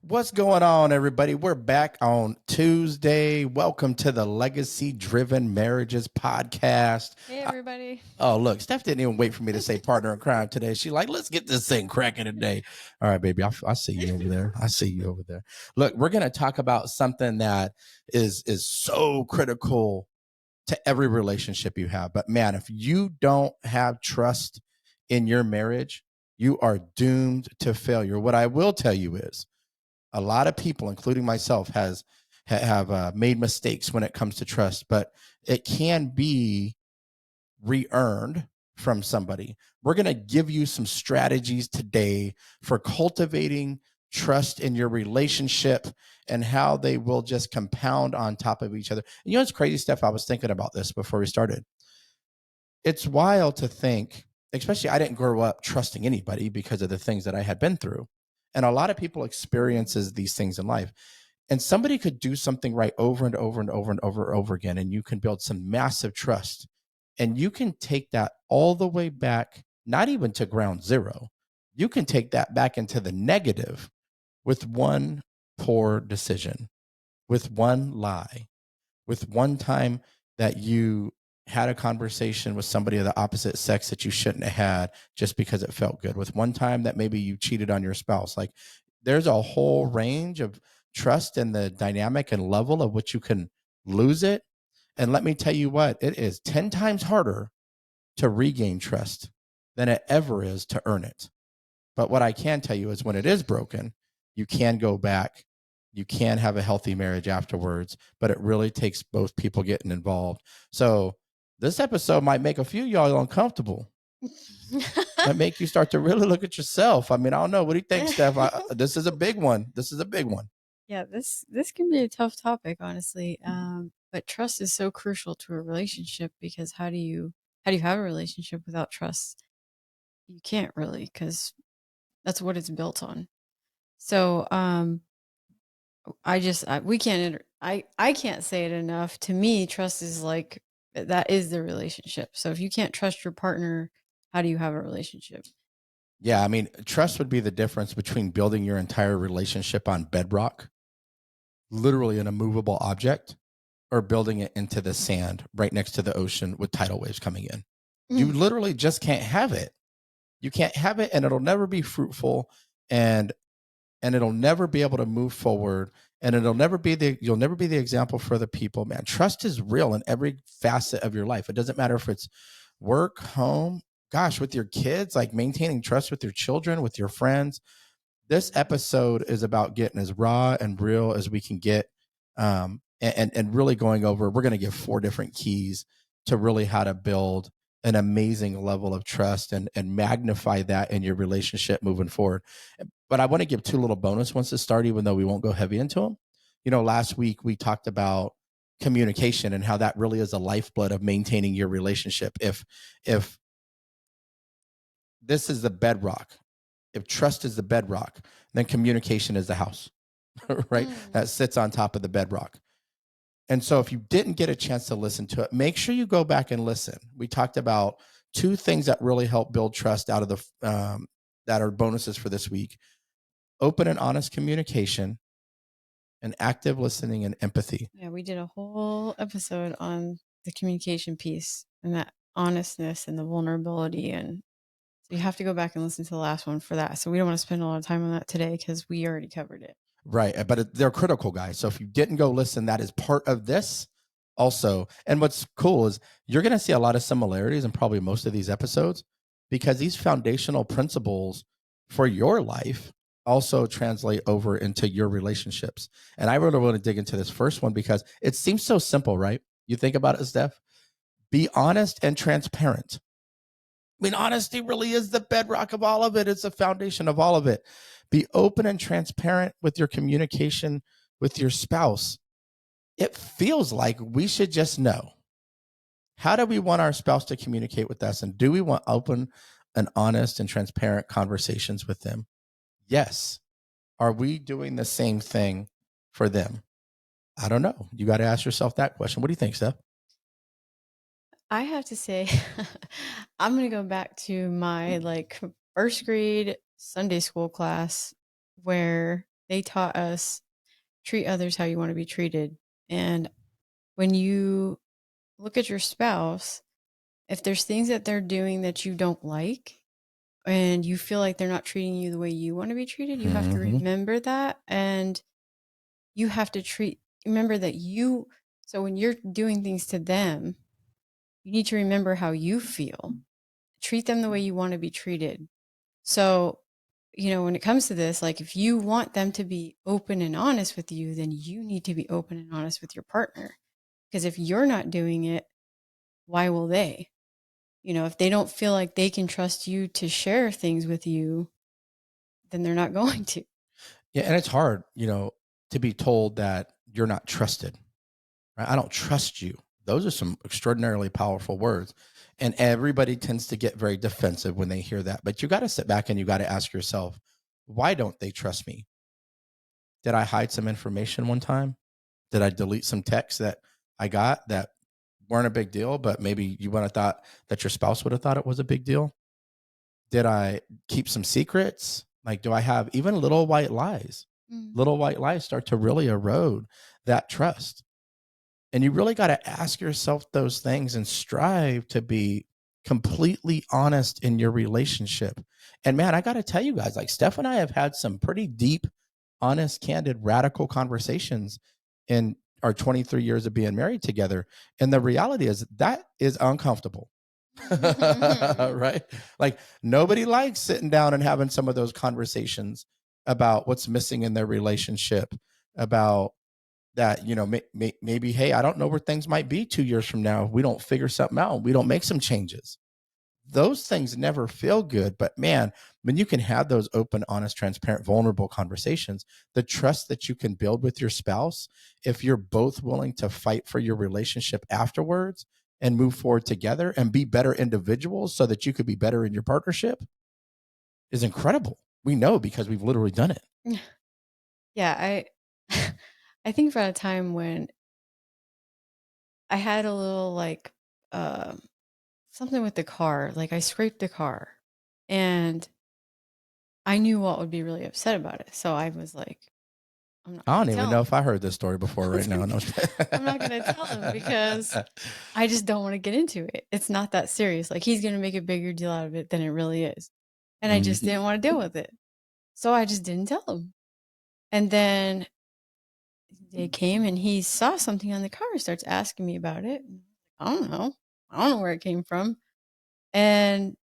What's going on, everybody? We're back on Tuesday. Welcome to the Legacy Driven Marriages Podcast. Hey, everybody. Oh, look, Steph didn't even wait for me to say partner in crime today. She's like, let's get this thing cracking today. All right, baby, I see you over there. I see you over there. Look, we're going to talk about something that is so critical to every relationship you have. But man, if you don't have trust in your marriage, you are doomed to failure. What I will tell you is, a lot of people, including myself, have made mistakes when it comes to trust, but it can be re-earned from somebody. We're going to give you some strategies today for cultivating trust in your relationship and how they will just compound on top of each other. And you know, it's crazy stuff. I was thinking about this before we started. It's wild to think, especially I didn't grow up trusting anybody because of the things that I had been through. And a lot of people experiences these things in life. And somebody could do something right over and over and over and over and over again, and you can build some massive trust. And you can take that all the way back, not even to ground zero. You can take that back into the negative with one poor decision, with one lie, with one time that you had a conversation with somebody of the opposite sex that you shouldn't have had just because it felt good, with one time that maybe you cheated on your spouse. Like, there's a whole range of trust and the dynamic and level of which you can lose it. And let me tell you what, it is 10 times harder to regain trust than it ever is to earn it. But what I can tell you is, when it is broken, you can go back. You can have a healthy marriage afterwards, but it really takes both people getting involved. So this episode might make a few of y'all uncomfortable. Might make you start to really look at yourself. I mean, I don't know. What do you think, Steph? This is a big one. This is a big one. Yeah, this can be a tough topic, honestly. But trust is so crucial to a relationship because how do you have a relationship without trust? You can't really, because that's what it's built on. So we can't I can't say it enough. To me, trust is like that is the relationship. So if you can't trust your partner, how do you have a relationship? Yeah, I mean, trust would be the difference between building your entire relationship on bedrock, literally an immovable object, or building it into the sand right next to the ocean with tidal waves coming in. You literally just can't have it. You can't have it, and it'll never be fruitful, and it'll never be able to move forward, and you'll never be the example for the people. Man, trust is real in every facet of your life. It doesn't matter if it's work, home, gosh, with your kids, like maintaining trust with your children, with your friends. This episode is about getting as raw and real as we can get, and really going over. We're going to give 4 different keys to really how to build an amazing level of trust and magnify that in your relationship moving forward. But I want to give 2 little bonus ones to start, even though we won't go heavy into them. You know, last week we talked about communication and how that really is a lifeblood of maintaining your relationship. If this is the bedrock, if trust is the bedrock, then communication is the house, right? That sits on top of the bedrock. And so if you didn't get a chance to listen to it, make sure you go back and listen. We talked about 2 things that really help build trust out of that are bonuses for this week: open and honest communication, and active listening and empathy. Yeah, we did a whole episode on the communication piece and that honestness and the vulnerability. And so you have to go back and listen to the last one for that. So we don't want to spend a lot of time on that today because we already covered it. Right. But they're critical, guys. So if you didn't go listen, that is part of this also. And what's cool is you're going to see a lot of similarities in probably most of these episodes, because these foundational principles for your life also translate over into your relationships. And I really want to dig into this first one because it seems so simple, right? You think about it, Steph. Be honest and transparent. I mean, honesty really is the bedrock of all of it. It's the foundation of all of it. Be open and transparent with your communication with your spouse. It feels like we should just know. How do we want our spouse to communicate with us? And do we want open and honest and transparent conversations with them? Yes. Are we doing the same thing for them? I don't know. You got to ask yourself that question. What do you think, Steph? I have to say, I'm going to go back to my like first grade Sunday school class where They taught us treat others how you want to be treated. And when you look at your spouse, if there's things that they're doing that you don't like and you feel like they're not treating you the way you want to be treated, you have to Mm-hmm. remember that. And you have to remember that so when you're doing things to them, you need to remember how you feel. Treat them the way you want to be treated. So, when it comes to this, like if you want them to be open and honest with you, then you need to be open and honest with your partner. Because if you're not doing it, why will they? If they don't feel like they can trust you to share things with you, then they're not going to. Yeah. And it's hard, to be told that you're not trusted, right? I don't trust you. Those are some extraordinarily powerful words. And everybody tends to get very defensive when they hear that. But you got to sit back and you got to ask yourself, why don't they trust me? Did I hide some information one time? Did I delete some texts that I got that weren't a big deal, but maybe you would have thought that your spouse would have thought it was a big deal? Did I keep some secrets? Like, do I have even little white lies? Little white lies start to really erode that trust. And you really got to ask yourself those things and strive to be completely honest in your relationship. And man, I got to tell you guys, like Steph and I have had some pretty deep, honest, candid, radical conversations in our 23 years of being married together. And the reality is that is uncomfortable. Right? Like nobody likes sitting down and having some of those conversations about what's missing in their relationship, about that, maybe, hey, I don't know where things might be 2 years from now. We don't figure something out. We don't make some changes. Those things never feel good. But man, when you can have those open, honest, transparent, vulnerable conversations, the trust that you can build with your spouse, if you're both willing to fight for your relationship afterwards and move forward together and be better individuals so that you could be better in your partnership, is incredible. We know because we've literally done it. Yeah, I think about a time when I had a little like something with the car. Like I scraped the car and I knew Walt would be really upset about it. So I was like, I'm not I going don't to even tell know him. if I heard this story before right now. No. I'm not going to tell him because I just don't want to get into it. It's not that serious. Like he's going to make a bigger deal out of it than it really is. And I just didn't want to deal with it. So I just didn't tell him. And then they came and he saw something on the car, starts asking me about it. I don't know. I don't know where it came from. And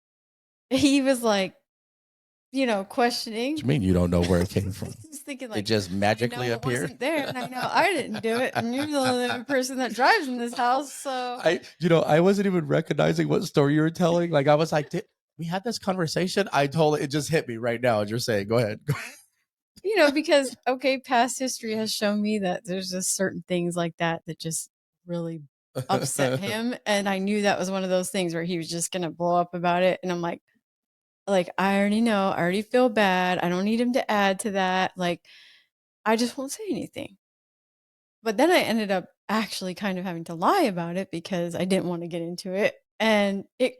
he was like, questioning. What do you mean you don't know where it came from? He's thinking It like, just I magically know it appeared. wasn't there, and I know I didn't do it, and you're the only person that drives in this house. So I wasn't even recognizing what story you were telling. Like I was like, we had this conversation? I told it just hit me right now as you're saying. Go ahead. because past history has shown me that there's just certain things like that that just really upset him, and I knew that was one of those things where he was just gonna blow up about it, and I'm like I already know, I already feel bad. I don't need him to add to that. Like I just won't say anything. But then I ended up actually kind of having to lie about it because I didn't want to get into it. And it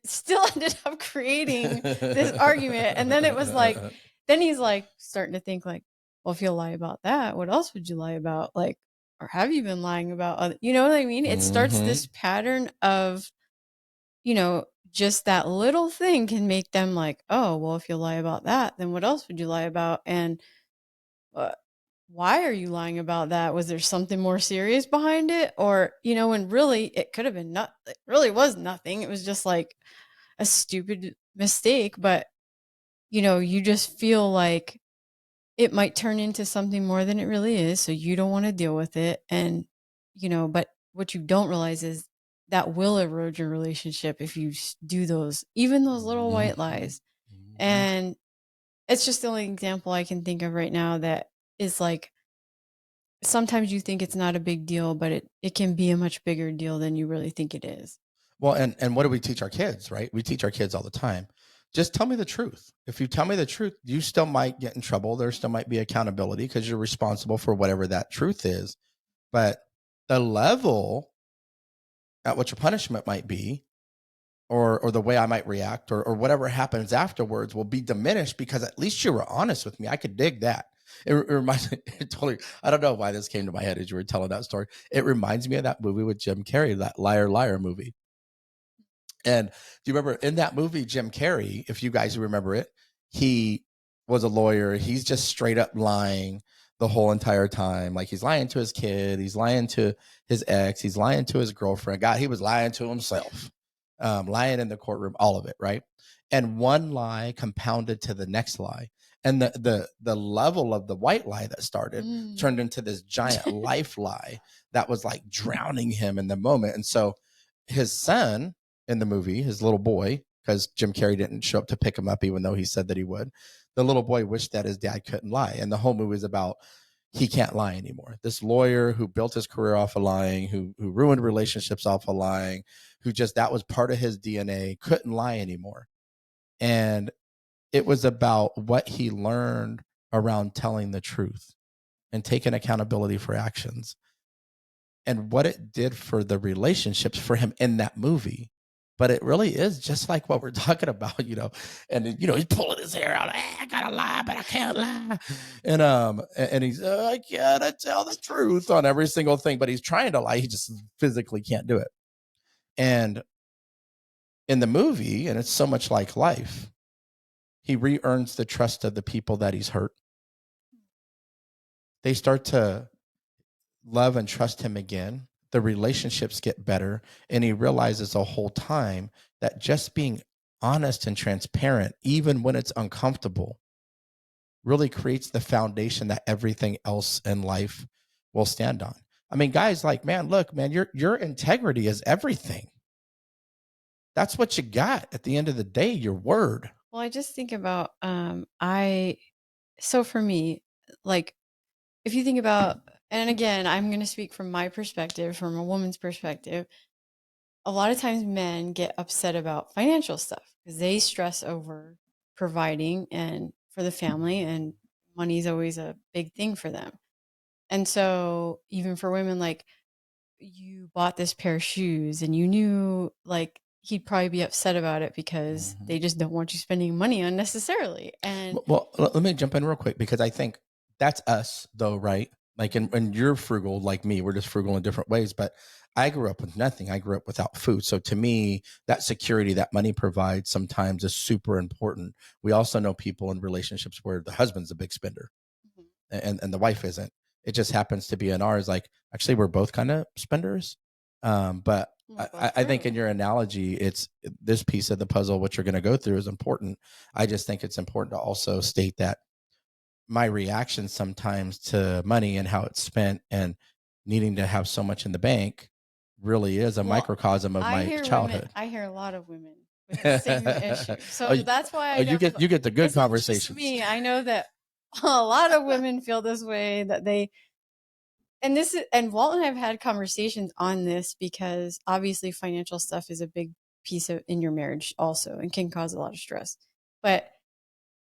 still ended up creating this argument. And then it was like, then he's like starting to think like, well, if you'll lie about that, what else would you lie about? Like, or have you been lying about other, you know what I mean? It starts this pattern of, just that little thing can make them like, oh, well, if you lie about that, then what else would you lie about? And uh, why are you lying about that? Was there something more serious behind it? Or, when really it could have been not, it really was nothing. It was just like a stupid mistake. But, you just feel like it might turn into something more than it really is. So you don't want to deal with it. And, but what you don't realize is that will erode your relationship if you do even those little white lies. And it's just the only example I can think of right now that is like, sometimes you think it's not a big deal, but it can be a much bigger deal than you really think it is. Well, and what do we teach our kids, right? We teach our kids all the time. Just tell me the truth. If you tell me the truth, you still might get in trouble. There still might be accountability because you're responsible for whatever that truth is. But the level at which your punishment might be, or the way I might react, or whatever happens afterwards will be diminished because at least you were honest with me. I could dig that. It reminds me, it totally, I don't know why this came to my head as you were telling that story. It reminds me of that movie with Jim Carrey, that Liar Liar movie. And do you remember in that movie, Jim Carrey, if you guys remember it, he was a lawyer. He's just straight up lying the whole entire time. Like he's lying to his kid, he's lying to his ex, he's lying to his girlfriend. God, he was lying to himself, lying in the courtroom, all of it, right? And one lie compounded to the next lie. And the level of the white lie that started turned into this giant life lie that was like drowning him in the moment. And so his son in the movie, his little boy, because Jim Carrey didn't show up to pick him up, even though he said that he would. The little boy wished that his dad couldn't lie. And the whole movie is about he can't lie anymore. This lawyer who built his career off of lying, who ruined relationships off of lying, who just that was part of his DNA, couldn't lie anymore. And it was about what he learned around telling the truth and taking accountability for actions and what it did for the relationships for him in that movie. But it really is just like what we're talking about, and he's pulling his hair out. I gotta lie, but I can't lie. And he's I gotta tell the truth on every single thing, but he's trying to lie. He just physically can't do it. And in the movie, and it's so much like life, he re-earns the trust of the people that he's hurt. They start to love and trust him again. The relationships get better. And he realizes the whole time that just being honest and transparent, even when it's uncomfortable, really creates the foundation that everything else in life will stand on. I mean, guys, like, man, look, man, your integrity is everything. That's what you got at the end of the day, your word. Well, I just think about so for me, like if you think about, and again, I'm going to speak from my perspective, from a woman's perspective. A lot of times men get upset about financial stuff because they stress over providing and for the family, and money is always a big thing for them. And so even for women, like you bought this pair of shoes and you knew like he'd probably be upset about it because they just don't want you spending money unnecessarily. And Well, let me jump in real quick because I think that's us, though, right? Like, and you're frugal like me. We're just frugal in different ways. But I grew up with nothing. I grew up without food. So to me, that security that money provides sometimes is super important. We also know people in relationships where the husband's a big spender and the wife isn't. It just happens to be in ours. Like, actually, we're both kind of spenders. But I think in your analogy, it's this piece of the puzzle, what you're going to go through is important. I just think it's important to also state that my reaction sometimes to money and how it's spent and needing to have so much in the bank really is a microcosm of my childhood. I hear a lot of women with the same issue. So that's why you get the good conversations. Me, I know that a lot of women feel this way, that they and Walt and I have had conversations on this because obviously financial stuff is a big piece of in your marriage also and can cause a lot of stress. But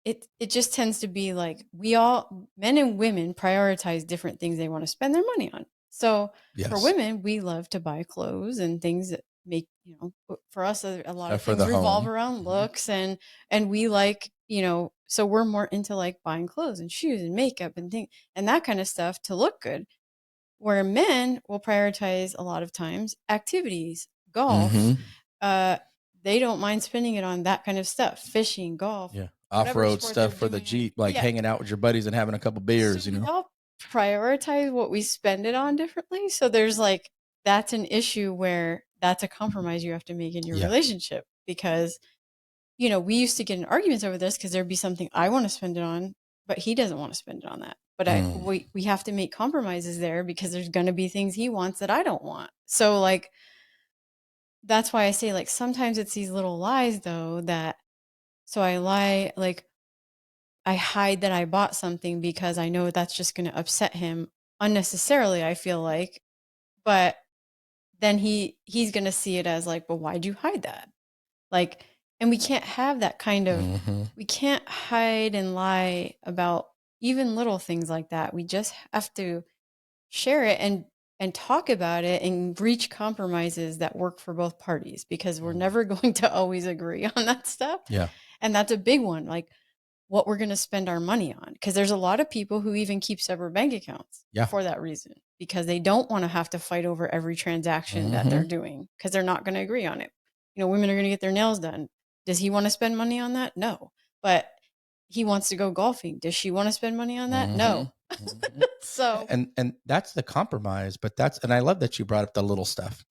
it just tends to be like we all, men and women, prioritize different things they want to spend their money on. So for women, we love to buy clothes and things that make, for us a lot of things revolve around looks, and we like, so we're more into like buying clothes and shoes and makeup and things and that kind of stuff to look good. Where men will prioritize a lot of times activities, golf. They don't mind spending it on that kind of stuff, fishing, golf, off-road stuff for the Jeep, like hanging out with your buddies and having a couple beers. So we all prioritize what we spend it on differently. So there's like that's an issue where that's a compromise you have to make in your relationship because we used to get in arguments over this because there'd be something I want to spend it on, but he doesn't want to spend it on that. But we have to make compromises there because there's going to be things he wants that I don't want. So like that's why I say like sometimes it's these little lies though that so I lie, like I hide that I bought something because I know that's just going to upset him unnecessarily, I feel like. But then he's going to see it as like, "But why'd you hide that?" Like, and we can't have that kind of we can't hide and lie about even little things like that. We just have to share it and talk about it and reach compromises that work for both parties because we're never going to always agree on that stuff. Yeah. And that's a big one. Like what we're going to spend our money on. Because there's a lot of people who even keep separate bank accounts for that reason, because they don't want to have to fight over every transaction that they're doing, because they're not going to agree on it. Women are going to get their nails done. Does he want to spend money on that? No. But he wants to go golfing. Does she want to spend money on that? No. So, and that's the compromise. But and I love that you brought up the little stuff,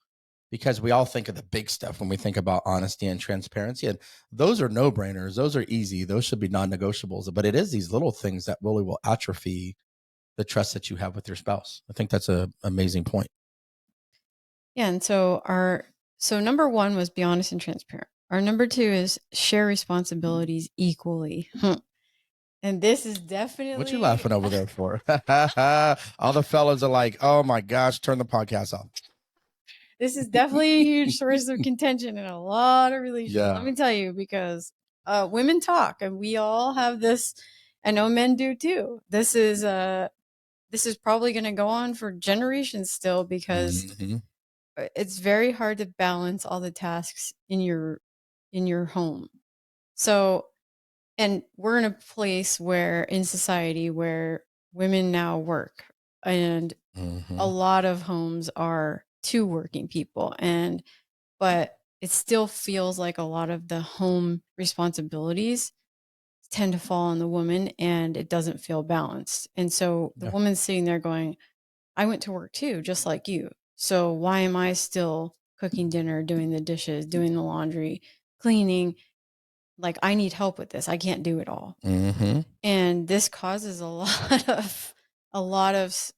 because we all think of the big stuff when we think about honesty and transparency. And those are no-brainers. Those are easy. Those should be non-negotiables. But it is these little things that really will atrophy the trust that you have with your spouse. I think that's an amazing point. Yeah. And so number one was be honest and transparent. Our number two is share responsibilities equally. And this is definitely... What you laughing over there for? All the fellas are like, oh my gosh, turn the podcast off. This is definitely a huge source of contention in a lot of relationships. Yeah. Let me tell you, because women talk, and we all have this. I know men do too. This is probably going to go on for generations still, because it's very hard to balance all the tasks in your home. So, and we're in a place where, in society, where women now work, and a lot of homes are two working people, but it still feels like a lot of the home responsibilities tend to fall on the woman, and it doesn't feel balanced. And so the woman's sitting there going, I went to work too, just like you. So why am I still cooking dinner, doing the dishes, doing the laundry, cleaning? Like, I need help with this. I can't do it all. And this causes a lot of,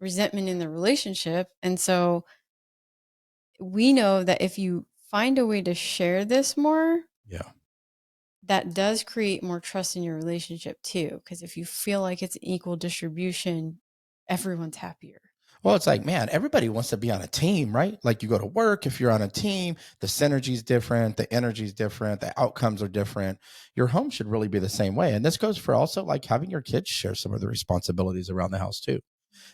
resentment in the relationship. And so we know that if you find a way to share this more, that does create more trust in your relationship too. Because if you feel like it's an equal distribution, everyone's happier. Well, it's like, man, everybody wants to be on a team, right? Like, you go to work, if you're on a team, the synergy is different, the energy is different, the outcomes are different. Your home should really be the same way. And this goes for also like having your kids share some of the responsibilities around the house too.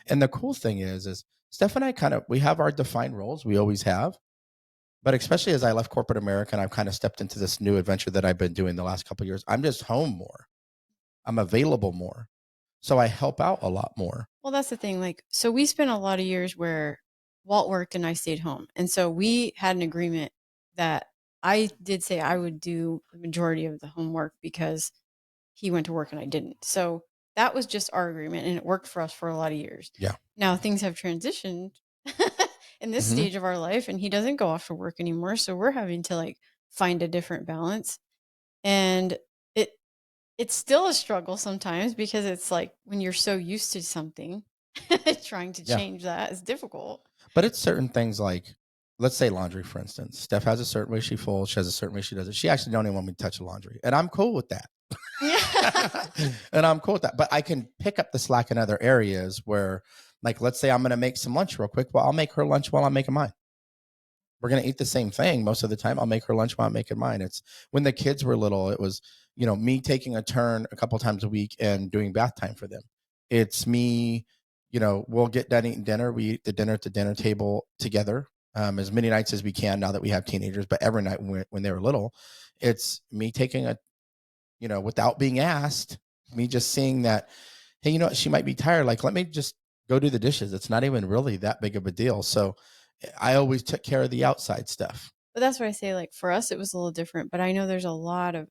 And the cool thing is Steph and I we have our defined roles. We always have. But especially as I left corporate America and I've kind of stepped into this new adventure that I've been doing the last couple of years, I'm just home more. I'm available more. So I help out a lot more. Well, that's the thing. Like, so we spent a lot of years where Walt worked and I stayed home. And so we had an agreement that I did say I would do the majority of the homework because he went to work and I didn't. So that was just our agreement, and it worked for us for a lot of years. Yeah. Now things have transitioned in this stage of our life, and he doesn't go off to work anymore. So we're having to like find a different balance. And it's still a struggle sometimes, because it's like when you're so used to something, trying to change that is difficult. But it's certain things like, let's say laundry, for instance. Steph has a certain way she folds. She has a certain way she does it. She actually don't even want me to touch the laundry. And I'm cool with that. And I'm cool with that. But I can pick up the slack in other areas where, like, let's say I'm going to make some lunch real quick. Well, I'll make her lunch while I'm making mine. We're going to eat the same thing most of the time. I'll make her lunch while I'm making mine. It's when the kids were little, it was, me taking a turn a couple times a week and doing bath time for them. It's me, we'll get done eating dinner. We eat the dinner at the dinner table together as many nights as we can now that we have teenagers. But every night when they were little, it's me taking without being asked, me just seeing that, hey, she might be tired. Like, let me just go do the dishes. It's not even really that big of a deal. So I always took care of the outside stuff. But that's why I say, like, for us, it was a little different. But I know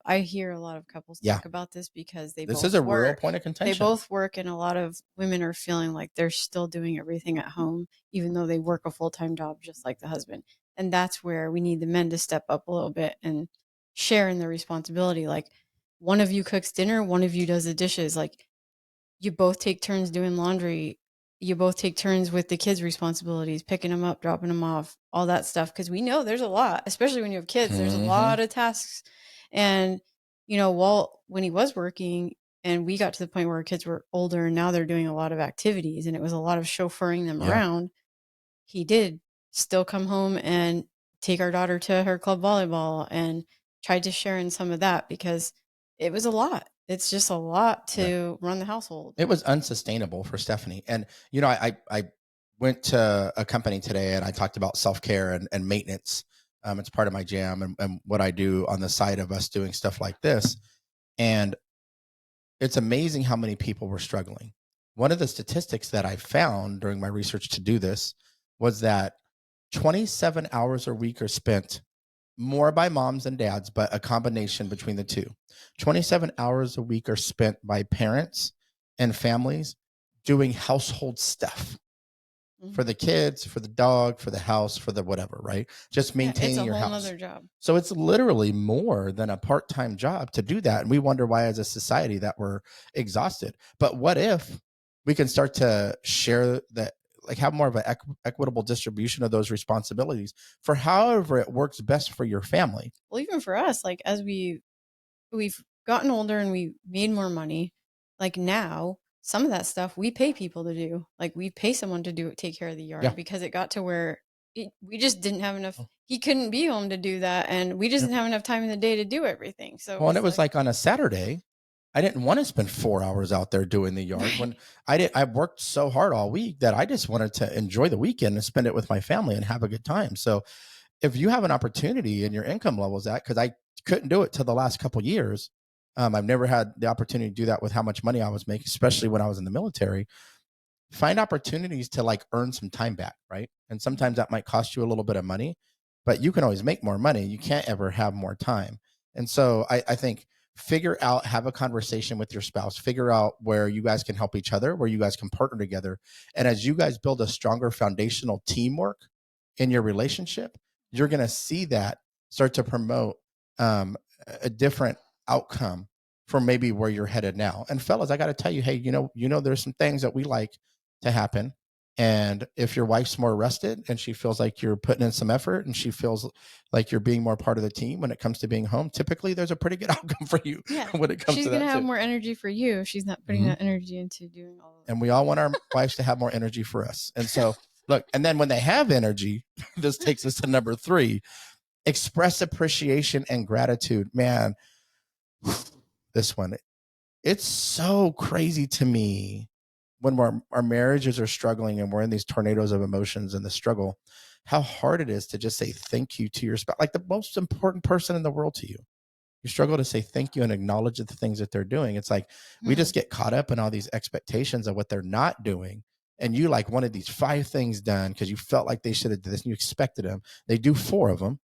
I hear a lot of couples talk about this, because this is a real point of contention. They both work, and a lot of women are feeling like they're still doing everything at home, even though they work a full-time job, just like the husband. And that's where we need the men to step up a little bit and share in the responsibility. Like, one of you cooks dinner, one of you does the dishes. Like, you both take turns doing laundry. You both take turns with the kids' responsibilities, picking them up, dropping them off, all that stuff. Because we know there's a lot, especially when you have kids, there's a lot of tasks. And, Walt, when he was working, and we got to the point where our kids were older and now they're doing a lot of activities, and it was a lot of chauffeuring them around, he did still come home and take our daughter to her club volleyball and tried to share in some of that, because it was a lot. It's just a lot to run the household. It was unsustainable for Stephanie. And, I went to a company today and I talked about self-care and maintenance. It's part of my jam and what I do on the side of us doing stuff like this. And it's amazing how many people were struggling. One of the statistics that I found during my research to do this was that 27 hours a week are spent more by moms and dads, but a combination between the two. 27 hours a week are spent by parents and families doing household stuff for the kids, for the dog, for the house, for the whatever, right? Just Yeah, it's maintaining a your whole house. nother job. So it's literally more than a part-time job to do that. And we wonder why as a society that we're exhausted. But what if we can start to share that, like have more of an equitable distribution of those responsibilities for however it works best for your family? Well, even for us, like as we've gotten older and we made more money, like now some of that stuff we pay people to do. Like we pay someone to do it, take care of the Yeah. yard because it got to where we just didn't have enough. He couldn't be home to do that, and we just Yep. didn't have enough time in the day to do everything. So it Well, and it was was like, like on a Saturday, I didn't want to spend 4 hours out there doing the yard when right. I worked so hard all week that I just wanted to enjoy the weekend and spend it with my family and have a good time. So if you have an opportunity and your income level is that, because I couldn't do it till the last couple of years. I've never had the opportunity to do that with how much money I was making, especially when I was in the military. Find opportunities to like earn some time back, right? And sometimes that might cost you a little bit of money, but you can always make more money. You can't ever have more time. And so I think figure out, have a conversation with your spouse, figure out where you guys can help each other, where you guys can partner together. And as you guys build a stronger foundational teamwork in your relationship, you're going to see that start to promote um, a different outcome for maybe where you're headed now. And fellas, I got to tell you, hey, there's some things that we like to happen. And if your wife's more rested and she feels like you're putting in some effort and she feels like you're being more part of the team when it comes to being home, typically there's a pretty good outcome for you Yeah, when it comes she's to gonna that have too. more energy for you if she's not putting Mhm. that energy into doing all of And we all want our wives to have more energy for us. And so, look, and then when they have energy, this takes us to number 3, express appreciation and gratitude. Man, this one, it's so crazy to me when our marriages are struggling and we're in these tornadoes of emotions and the struggle, how hard it is to just say thank you to your spouse, like the most important person in the world to you. You struggle to say thank you and acknowledge the things that they're doing. It's like we it. just get caught up in all these expectations of what they're not doing. And you like wanted these 5 things done because you felt like they should have did this and you expected them. They do 4 of them.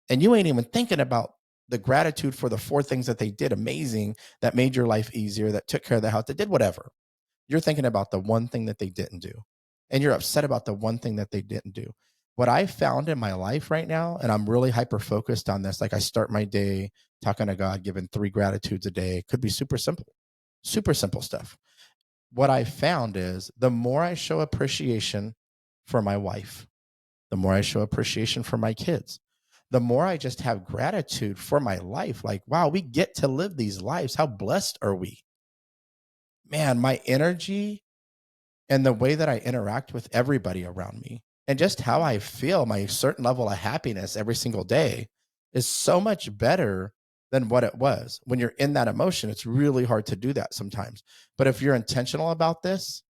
And you ain't even thinking about the gratitude for the 4 things that they did amazing, that made your life easier, that took care of the house, that did whatever. You're thinking about the one thing that they didn't do. And you're upset about the one thing that they didn't do. What I found in my life right now, and I'm really hyper focused on this, like I start my day talking to God, giving 3 gratitudes a day. It could be super simple stuff. What I found is the more I show appreciation for my wife, the more I show appreciation for my kids, the more I just have gratitude for my life. Like, wow, we get to live these lives. How blessed are we? Man, my energy and the way that I interact with everybody around me and just how I feel, my certain level of happiness every single day is so much better than what it was. When you're in that emotion, it's really hard to do that sometimes. But if you're intentional about this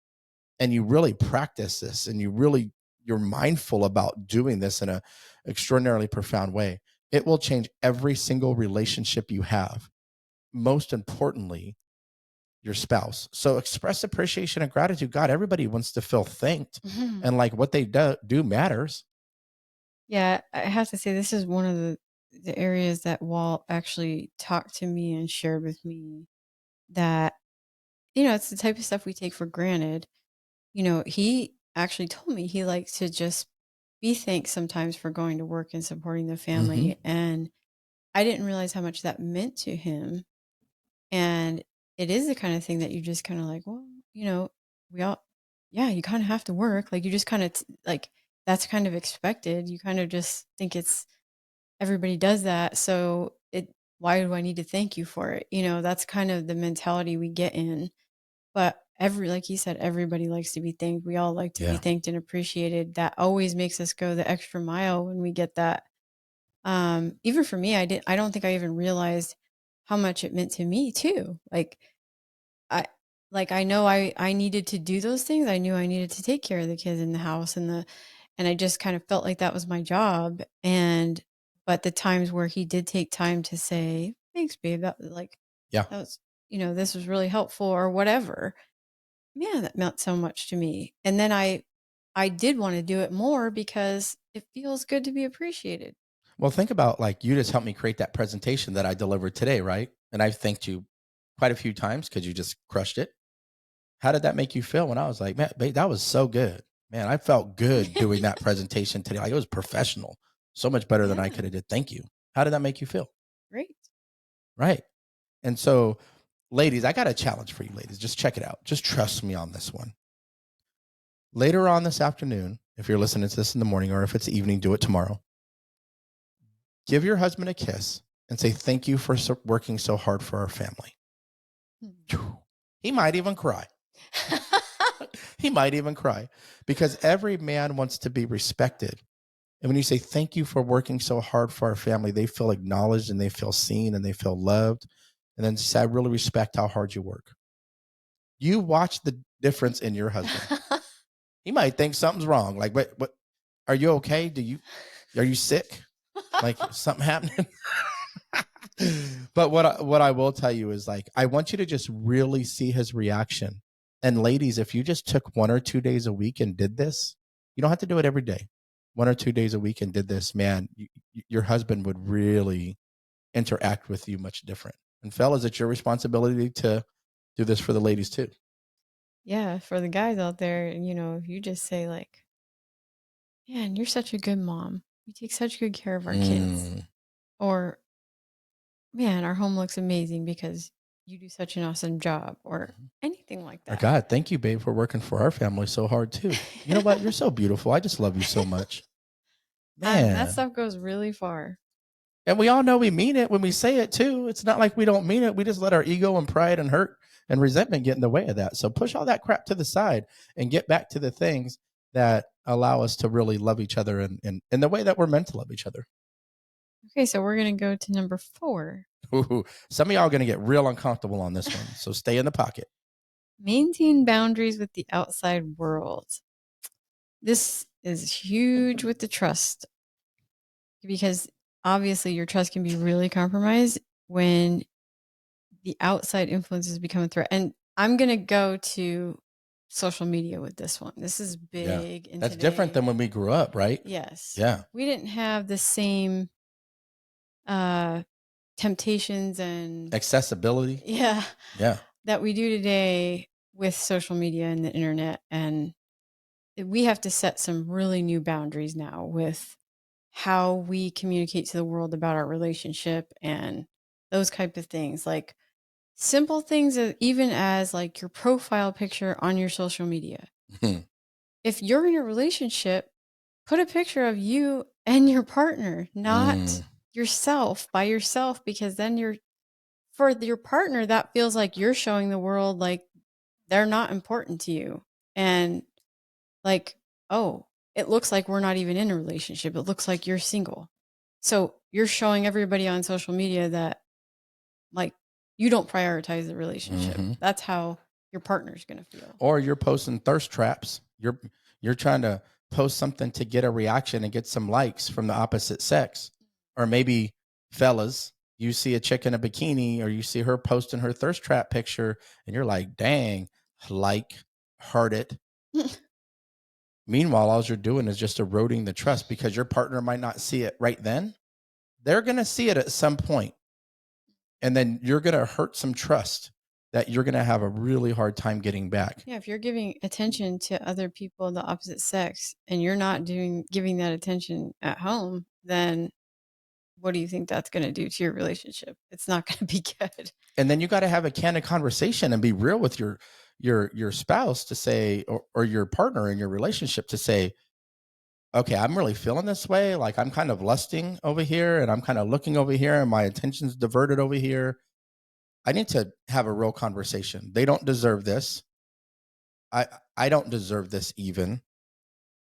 and you really practice this and you're mindful about doing this in a extraordinarily profound way, it will change every single relationship you have. Most importantly, your spouse. So express appreciation and gratitude. God, everybody wants to feel thanked Mhm. and like what they do matters. Yeah, I have to say this is one of the areas that Walt actually talked to me and shared with me that, it's the type of stuff we take for granted. He actually told me he likes to just be thanked sometimes for going to work and supporting the Mm-hmm. family. And I didn't realize how much that meant to him. And it is the kind of thing that you just kind of like, well, we all, yeah, you kind of have to work. Like you just kind of like, that's kind of expected. You kind of just think it's everybody does that. So why do I need to thank you for it? That's kind of the mentality we get in. But like he said, everybody likes to be thanked. We all like to be Yeah. thanked and appreciated. That always makes us go the extra mile when we get that. Even for me, I don't think I even realized how much it meant to me too. I I know I needed to do those things. I knew I needed to take care of the kids in the house and I just kind of felt like that was my job. But the times where he did take time to say, "Thanks, babe," Yeah. that was, this was really helpful or whatever. Man, that meant so much to me. And then I did want to do it more because it feels good to be appreciated. Well, think about like you just helped me create that presentation that I delivered today, right? And I've thanked you quite a few times because you just crushed it. How did that make you feel when I was like, man, babe, that was so good. Man, I felt good doing that presentation today. Like it was professional, so much better than I Yeah, could have did. Thank you. How did that make you feel? great. Right. And so, ladies, I got a challenge for you, ladies. Just check it out. Just trust me on this one. Later on this afternoon, if you're listening to this in the morning or if it's evening, do it tomorrow. Give your husband a kiss and say, thank you for working so hard for our family. He might even cry. He might even cry because every man wants to be respected. And when you say, thank you for working so hard for our family, they feel acknowledged and they feel seen and they feel loved. And then say, I really respect how hard you work. You watch the difference in your husband. He might think something's wrong. Like, what, are you okay? Are you sick? Like something happening? But what I will tell you is like, I want you to just really see his reaction. And ladies, if you just took 1 or 2 days a week and did this, you don't have to do it every day. 1 or 2 days a week and did this, man, your husband would really interact with you much different. And fellas, it's your responsibility to do this for the ladies too. Yeah, for the guys out there, if you just say like, man, you're such a good mom. You take such good care of our kids. Or, man, our home looks amazing because you do such an awesome job, or anything like Or that. God, thank you, babe, for working for our family so hard too. You know what? You're so beautiful. I just love you so much. That Man. stuff goes really far. And we all know we mean it when we say it too. It's not like we don't mean it. We just let our ego and pride and hurt and resentment get in the way of that. So push all that crap to the side and get back to the things that allow us to really love each other in the way that we're meant to love each other. Okay, so we're going to go to number 4. Ooh, some of y'all are going to get real uncomfortable on this one. So stay in the pocket. Maintain boundaries with the outside world. This is huge with the trust because obviously your trust can be really compromised when the outside influences become a threat. And I'm going to go to social media with this one. This is big. Yeah. That's different than when we grew up, right? Yes. Yeah. We didn't have the same temptations and accessibility. Yeah. Yeah. That we do today with social media and the internet. And we have to set some really new boundaries now with how we communicate to the world about our relationship and those type of things. Like simple things, even as like your profile picture on your social media. If you're in a relationship, put a picture of you and your partner, not yourself by yourself, because then for your partner, that feels like you're showing the world like they're not important to you. And like, oh, it looks like we're not even in a relationship. It looks like you're single. So you're showing everybody on social media that like you don't prioritize the relationship. That's how your partner's going to feel. Or you're posting thirst traps. You're trying to post something to get a reaction and get some likes from the opposite sex. Or maybe fellas, you see a chick in a bikini or you see her posting her thirst trap picture and you're like, dang, like, heart it. Meanwhile, all you're doing is just eroding the trust because your partner might not see it right then. They're going to see it at some point. And then you're going to hurt some trust that you're going to have a really hard time getting back. Yeah, if you're giving attention to other people of the opposite sex and you're not giving that attention at home, then what do you think that's going to do to your relationship? It's not going to be good. And then you got to have a candid conversation and be real with your spouse to say, or your partner in your relationship to say, okay, I'm really feeling this way. Like I'm kind of lusting over here and I'm kind of looking over here and my attention's diverted over here. I need to have a real conversation. They don't deserve this. I don't deserve this even.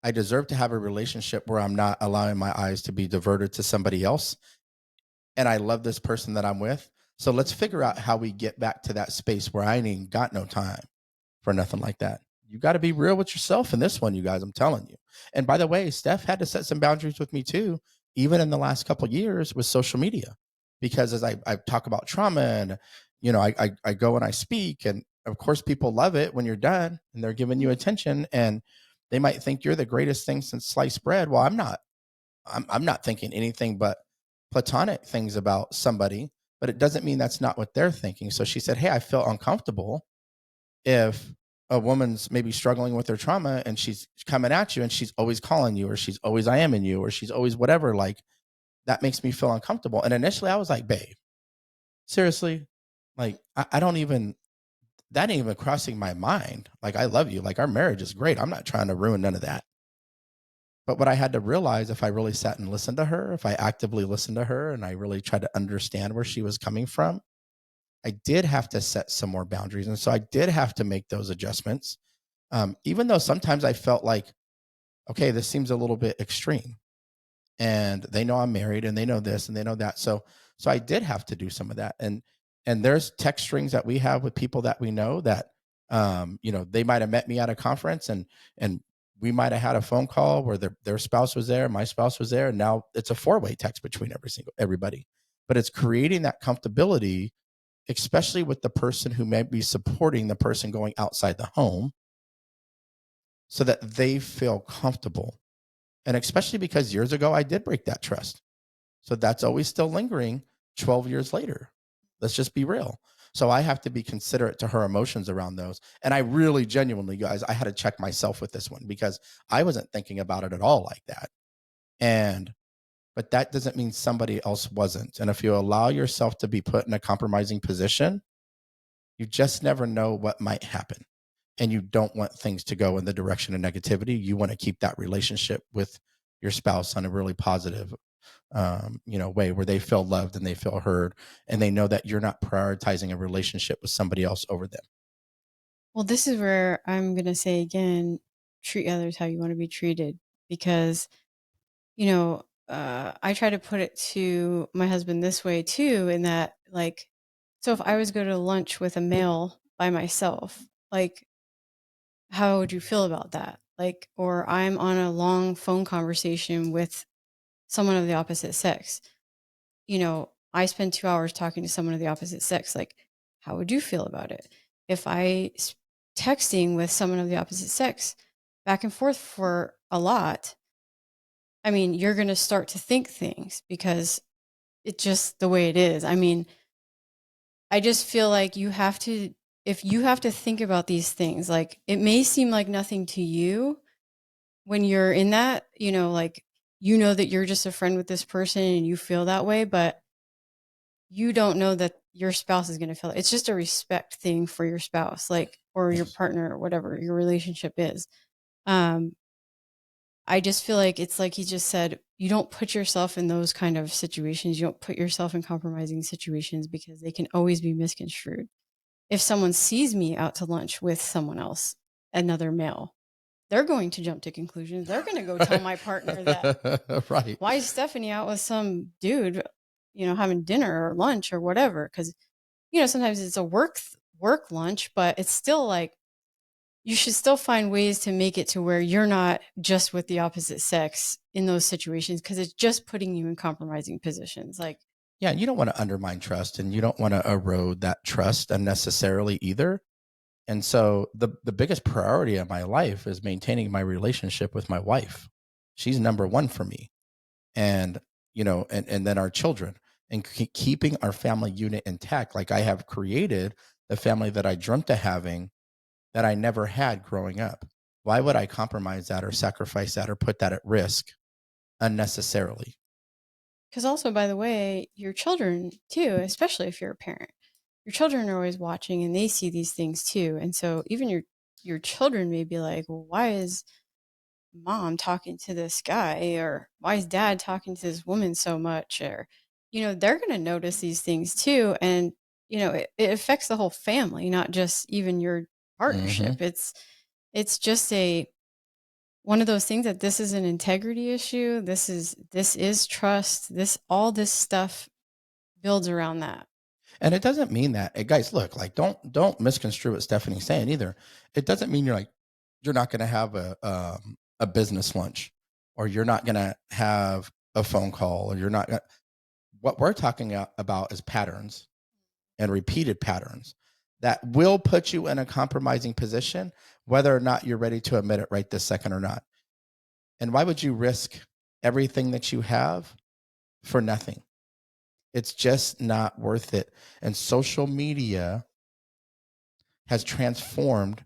I deserve to have a relationship where I'm not allowing my eyes to be diverted to somebody else. And I love this person that I'm with. So let's figure out how we get back to that space where I ain't got no time for nothing like that. You got to be real with yourself in this one, you guys. I'm telling you. And by the way, Steph had to set some boundaries with me too, even in the last couple of years with social media, because as I talk about trauma I go and I speak, and of course people love it when you're done and they're giving you attention, and they might think you're the greatest thing since sliced bread. Well, I'm not. I'm not thinking anything but platonic things about somebody, but it doesn't mean that's not what they're thinking. So she said, "Hey, I feel uncomfortable if a woman's maybe struggling with her trauma and she's coming at you and she's always calling you, or she's always I am in you, or she's always whatever, like that makes me feel uncomfortable." And initially I was like, "Babe, seriously? Like I don't even that ain't even crossing my mind. Like I love you. Like our marriage is great. I'm not trying to ruin none of that." But what I had to realize, if I really sat and listened to her, if I actively listened to her and I really tried to understand where she was coming from, I did have to set some more boundaries. And so I did have to make those adjustments. Even though sometimes I felt like, okay, this seems a little bit extreme, and they know I'm married and they know this and they know that. So I did have to do some of that. And there's text strings that we have with people that we know that they might have met me at a conference, and we might have had a phone call where their spouse was there, my spouse was there, and now it's a four-way text between everybody. But it's creating that comfortability, especially with the person who may be supporting the person going outside the home, so that they feel comfortable. And especially because years ago I did break that trust. So that's always still lingering 12 years later. Let's just be real. So I have to be considerate to her emotions around those. And I really genuinely, guys, I had to check myself with this one because I wasn't thinking about it at all like that. But that doesn't mean somebody else wasn't. And if you allow yourself to be put in a compromising position, you just never know what might happen. And you don't want things to go in the direction of negativity. You want to keep that relationship with your spouse on a really positive way where they feel loved and they feel heard, and they know that you're not prioritizing a relationship with somebody else over them. Well, this is where I'm going to say again, treat others how you want to be treated. Because, I try to put it to my husband this way too, in that, like, so if I was go to lunch with a male by myself, like, how would you feel about that? Like, or I'm on a long phone conversation with someone of the opposite sex. I spend 2 hours talking to someone of the opposite sex. Like, how would you feel about it? If texting with someone of the opposite sex back and forth for a lot, I mean, you're going to start to think things because it's just the way it is. I mean, I just feel like if you have to think about these things, like it may seem like nothing to you when you're in that, like, that you're just a friend with this person and you feel that way, but you don't know that your spouse is going to feel it. It's just a respect thing for your spouse, like, or your partner, or whatever your relationship is. Um, I just feel like it's like he just said, you don't put yourself in those kind of situations. You don't put yourself in compromising situations because they can always be misconstrued. If someone sees me out to lunch with someone else, another male, they're going to jump to conclusions. They're going to go tell my partner that, Right. why is Stephanie out with some dude, having dinner or lunch or whatever? Because, sometimes it's a work lunch, but it's still like, you should still find ways to make it to where you're not just with the opposite sex in those situations, because it's just putting you in compromising positions. Like, Yeah, you don't want to undermine trust, and you don't want to erode that trust unnecessarily either. And so the biggest priority of my life is maintaining my relationship with my wife. She's number one for me. And and then our children, and keeping our family unit intact. Like I have created the family that I dreamt of having, that I never had growing up. Why would I compromise that or sacrifice that or put that at risk unnecessarily? because also, by the way, your children too, especially if you're a parent, your children are always watching and they see these things too. And so even your children may be like, well, why is mom talking to this guy, or why is dad talking to this woman so much? Or, they're going to notice these things too. And, it affects the whole family, not just even your Mm-hmm. partnership. It's just one of those things that this is an integrity issue. This is trust. All this stuff builds around that. And it doesn't mean that, hey, guys, look, like don't misconstrue what Stephanie's saying either. It doesn't mean you're not going to have a business lunch, or you're not going to have a phone call, or you're not. What we're talking about is patterns, and repeated patterns that will put you in a compromising position, whether or not you're ready to admit it right this second or not. And why would you risk everything that you have for nothing? It's just not worth it. And social media has transformed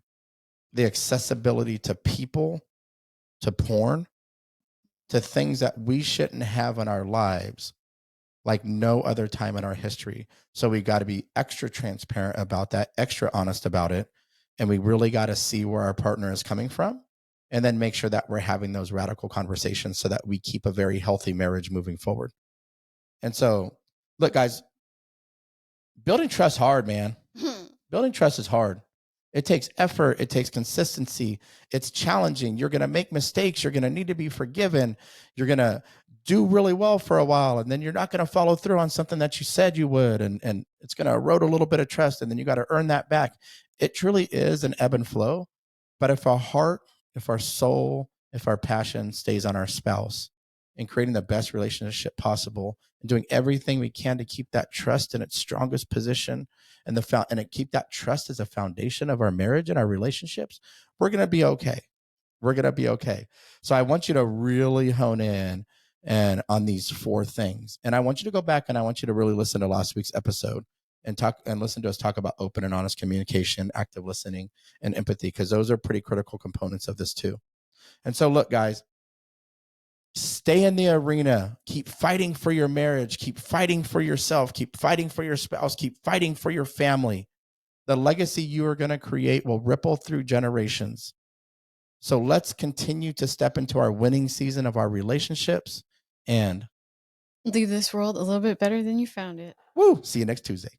the accessibility to people, to porn, to things that we shouldn't have in our lives like no other time in our history. So we got to be extra transparent about that, extra honest about it. And we really got to see where our partner is coming from and then make sure that we're having those radical conversations so that we keep a very healthy marriage moving forward. And so, look, guys, building trust hard, man. Building trust is hard. It takes effort. It takes consistency. It's challenging. You're going to make mistakes. You're going to need to be forgiven. You're going to do really well for a while, and then you're not going to follow through on something that you said you would, and it's going to erode a little bit of trust, and then you got to earn that back. It truly is an ebb and flow. But if our heart, if our soul, if our passion stays on our spouse and creating the best relationship possible and doing everything we can to keep that trust in its strongest position and keep that trust as a foundation of our marriage and our relationships, we're going to be okay. We're going to be okay. So I want you to really hone in and on these 4 things. And I want you to go back and I want you to really listen to last week's episode and listen to us talk about open and honest communication, active listening, and empathy, because those are pretty critical components of this too. And so look, guys, stay in the arena, keep fighting for your marriage, keep fighting for yourself, keep fighting for your spouse, keep fighting for your family. The legacy you are going to create will ripple through generations. So let's continue to step into our winning season of our relationships and leave this world a little bit better than you found it. woo, see you next Tuesday.